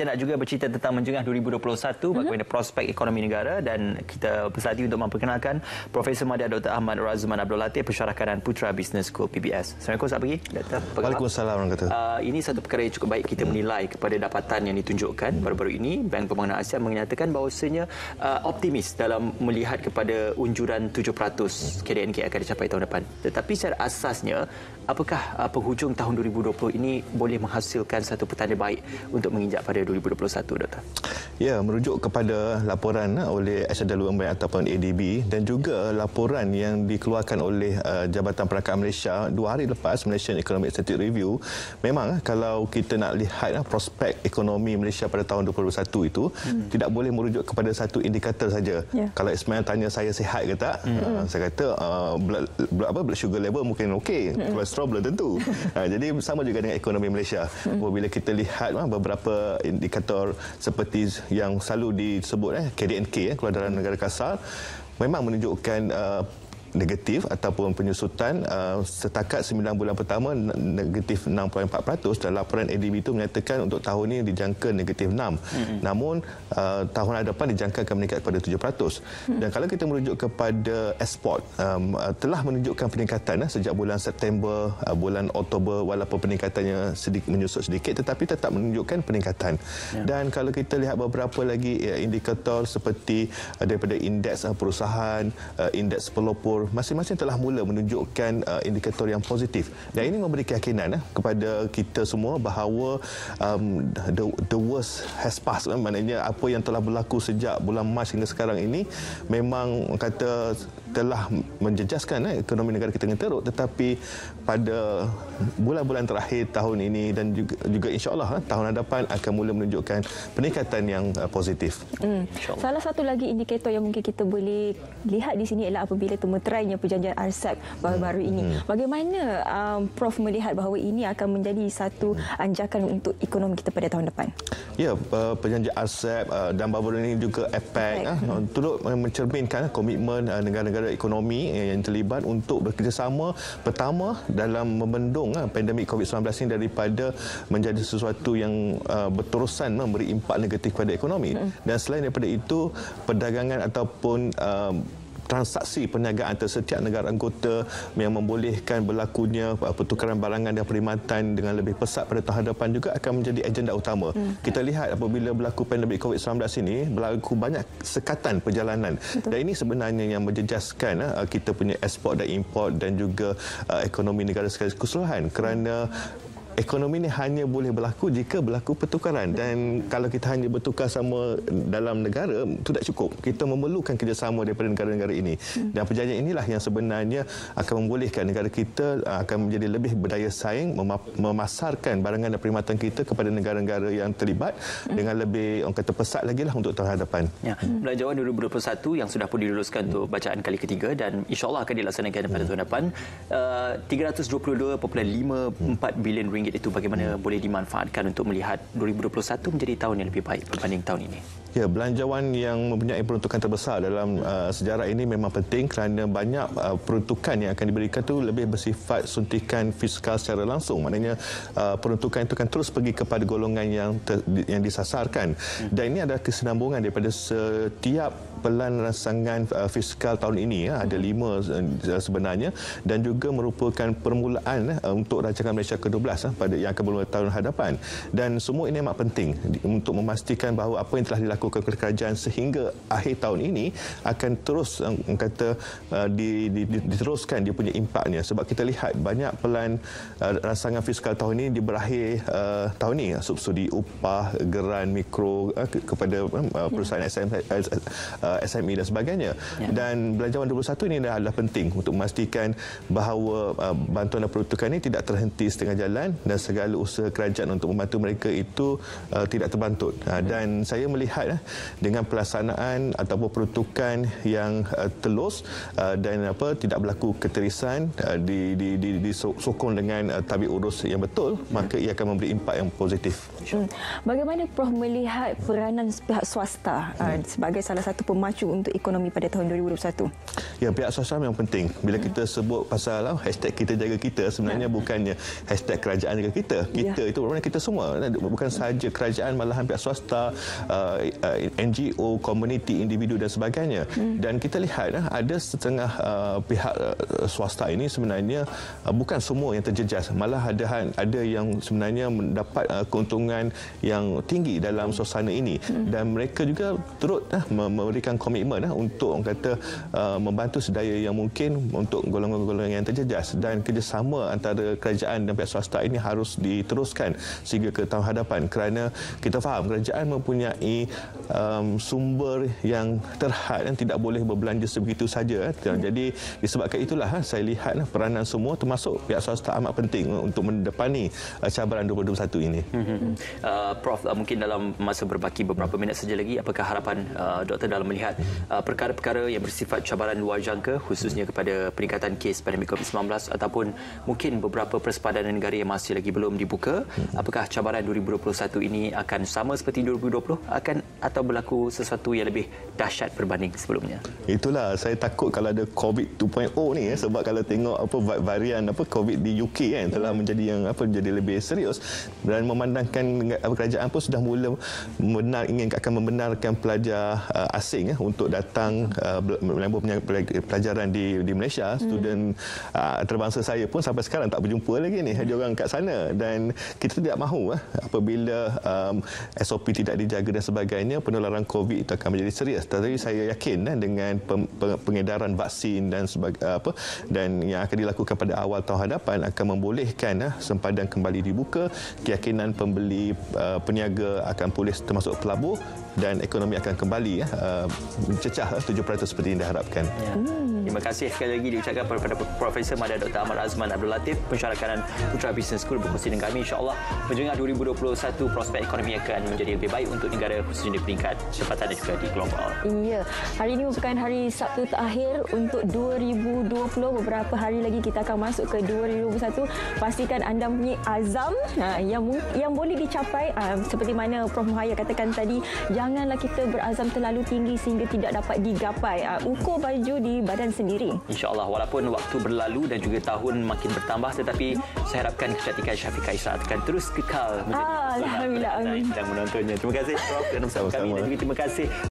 Kita nak juga bercerita tentang menjengah 2021, bagaimana prospek ekonomi negara, dan kita bersatu untuk memperkenalkan Profesor Madya Dr. Ahmad Razman Abdul Latif, Pensyarah Kanan Putra Business School PBS. Assalamualaikum, selamat pagi, Doktor. Waalaikumsalam warahmatullahi wabarakatuh. Ini satu perkara yang cukup baik kita menilai kepada dapatan yang ditunjukkan baru-baru ini. Bank Pembangunan Asia menyatakan bahawasanya optimis dalam melihat kepada unjuran 7% KDNK akan dicapai tahun depan. Tetapi secara asasnya, apakah penghujung tahun 2020 ini boleh menghasilkan satu petanda baik untuk menginjak pada 2021, Doktor? Ya, merujuk kepada laporan oleh Asyada Luang Bank ataupun ADB dan juga laporan yang dikeluarkan oleh Jabatan Perangkat Malaysia 2 hari lepas, Malaysian Economic Statistic Review, memang kalau kita nak lihat prospek ekonomi Malaysia pada tahun 2021 itu tidak boleh merujuk kepada satu indikator saja. Kalau Ismail tanya saya sihat ke tak, saya kata blood sugar level mungkin okey, kolesterol belum tentu. Jadi sama juga dengan ekonomi Malaysia. Apabila kita lihat beberapa indikator seperti yang selalu disebut KDNK, keluaran negara kasar, memang menunjukkan negatif ataupun penyusutan. Setakat 9 bulan pertama negatif 6.4%, dan laporan ADB itu menyatakan untuk tahun ini dijangka negatif 6. Namun tahun hadapan dijangka akan meningkat kepada 7%. Dan kalau kita merujuk kepada ekspor, telah menunjukkan peningkatan sejak bulan September, bulan Oktober, walaupun peningkatannya menyusut sedikit tetapi tetap menunjukkan peningkatan. Dan kalau kita lihat beberapa lagi indikator seperti daripada indeks perusahaan, indeks pelopor, masing-masing telah mula menunjukkan indikator yang positif, dan ini memberi keyakinan kepada kita semua bahawa the worst has passed. Maknanya apa yang telah berlaku sejak bulan Mac hingga sekarang ini memang kata telah menjejaskan ekonomi negara kita dengan teruk, tetapi pada bulan-bulan terakhir tahun ini dan juga insya-Allah tahun hadapan akan mula menunjukkan peningkatan yang positif. Salah satu lagi indikator yang mungkin kita boleh lihat di sini ialah apabila temuterainya perjanjian RCEP baru-baru ini. Bagaimana Prof melihat bahawa ini akan menjadi satu anjakan untuk ekonomi kita pada tahun depan? Ya, perjanjian RCEP dan baru-baru ini juga APEC turut mencerminkan komitmen negara-negara ekonomi yang terlibat untuk bekerjasama pertama dalam membendung pandemik COVID-19 ini daripada menjadi sesuatu yang berterusan memberi impak negatif kepada ekonomi. Dan selain daripada itu, perdagangan ataupun transaksi perniagaan antara setiap negara anggota yang membolehkan berlakunya pertukaran barangan dan perkhidmatan dengan lebih pesat pada tahun hadapan juga akan menjadi agenda utama. Kita lihat apabila berlaku pandemik COVID-19 ini, berlaku banyak sekatan perjalanan. Dan ini sebenarnya yang menjejaskan kita punya ekspor dan import dan juga ekonomi negara secara keseluruhan, kerana ekonomi ini hanya boleh berlaku jika berlaku pertukaran, dan kalau kita hanya bertukar sama dalam negara itu tak cukup. Kita memerlukan kerjasama daripada negara-negara ini, dan perjanjian inilah yang sebenarnya akan membolehkan negara kita akan menjadi lebih berdaya saing, memasarkan barangan dan perkhidmatan kita kepada negara-negara yang terlibat dengan lebih orang kata pesat lagi lah untuk tahun hadapan. Belanjawan 2021 yang sudah pun diluluskan untuk bacaan kali ketiga dan insya-Allah akan dilaksanakan pada tahun depan, 322.54 bilion ringgit itu bagaimana boleh dimanfaatkan untuk melihat 2021 menjadi tahun yang lebih baik berbanding tahun ini? Ya, belanjawan yang mempunyai peruntukan terbesar dalam sejarah ini memang penting kerana banyak peruntukan yang akan diberikan itu lebih bersifat suntikan fiskal secara langsung. Maknanya peruntukan itu akan terus pergi kepada golongan yang disasarkan. Dan ini adalah kesinambungan daripada setiap pelan rancangan fiskal tahun ini. Ada 5 sebenarnya, dan juga merupakan permulaan untuk rancangan Malaysia ke-12 pada yang akan bermula tahun hadapan. Dan semua ini amat penting untuk memastikan bahawa apa yang telah dilakukan oleh kerajaan sehingga akhir tahun ini akan terus diteruskan dia punya impaknya. Sebab kita lihat banyak pelan rancangan fiskal tahun ini di berakhir tahun ini, subsidi upah, geran mikro kepada perusahaan SME dan sebagainya. Dan belanjawan 21 ini adalah penting untuk memastikan bahawa bantuan dan peruntukan ini tidak terhenti setengah jalan dan segala usaha kerajaan untuk membantu mereka itu tidak terbantut. Dan saya melihat dengan pelaksanaan ataupun peruntukan yang telus dan tidak berlaku keterisan, disokong dengan tabik urus yang betul, maka ia akan memberi impak yang positif. Bagaimana Prof melihat peranan pihak swasta sebagai salah satu pemacu untuk ekonomi pada tahun 2021? Ya, pihak swasta memang penting. Bila kita sebut pasal hashtag kita jaga kita, sebenarnya bukannya hashtag kerajaan jaga kita. Kita itu bermakna kita semua. Bukan sahaja kerajaan, malahan pihak swasta, NGO, komuniti, individu dan sebagainya. Dan kita lihat ada setengah pihak swasta ini sebenarnya bukan semua yang terjejas. Malah ada yang sebenarnya mendapat keuntungan yang tinggi dalam suasana ini. Dan mereka juga turut memberikan komitmen untuk orang kata membantu sedaya yang mungkin untuk golongan-golongan yang terjejas, dan kerjasama antara kerajaan dan pihak swasta ini harus diteruskan sehingga ke tahun hadapan, kerana kita faham kerajaan mempunyai sumber yang terhad dan tidak boleh berbelanja sebegitu saja. Jadi disebabkan itulah saya lihat peranan semua termasuk pihak swasta amat penting untuk mendepani cabaran 2021 ini. Prof, mungkin dalam masa berbaki beberapa minit saja lagi, apakah harapan doktor dalam melihat perkara-perkara yang bersifat cabaran luar jangka, khususnya kepada peningkatan kes pandemik COVID-19 ataupun mungkin beberapa persepadan negara yang masih lagi belum dibuka, apakah cabaran 2021 ini akan sama seperti 2020 atau berlaku sesuatu yang lebih dahsyat berbanding sebelumnya? Itulah saya takut kalau ada COVID 2.0 ni, sebab kalau tengok varian COVID di UK telah menjadi menjadi lebih serius, dan memandangkan kerajaan pun sudah mula akan membenarkan pelajar asing untuk datang menyambung pelajaran di Malaysia. Student antarabangsa saya pun sampai sekarang tak berjumpa lagi ni diorang kat sana, dan kita tidak mahu apabila SOP tidak dijaga dan sebagainya, penularan COVID itu akan menjadi serius. Tetapi saya yakin dengan pengedaran vaksin dan yang akan dilakukan pada awal tahun hadapan akan membolehkan sempadan kembali dibuka, keyakinan pembeli peniaga akan pulih termasuk pelabur, dan ekonomi akan kembali mencecah 7% seperti yang diharapkan. Terima kasih sekali lagi diucapkan kepada Profesor Madya Dr. Ahmad Azman Abdul Latif, Pensyarah Kanan Putra Business School, berkongsi dengan kami. InsyaAllah menjengah 2021 prospek ekonomi akan menjadi lebih baik untuk negara, khususnya di peringkat tempatan dan juga di global. Ya, hari ini merupakan hari Sabtu terakhir untuk 2020. Beberapa hari lagi kita akan masuk ke 2021. Pastikan anda mempunyai azam yang boleh dicapai. Seperti mana Prof Muhaya katakan tadi, janganlah kita berazam terlalu tinggi sehingga tidak dapat digapai. Ukur baju di badan sendiri. InsyaAllah, walaupun waktu berlalu dan juga tahun makin bertambah, tetapi saya harapkan kecantikan Syafiqah Ishak akan terus kekal menjadi Alhamdulillah, amin. dan menontonnya. Terima kasih Prof dan bersama kami, dan juga terima kasih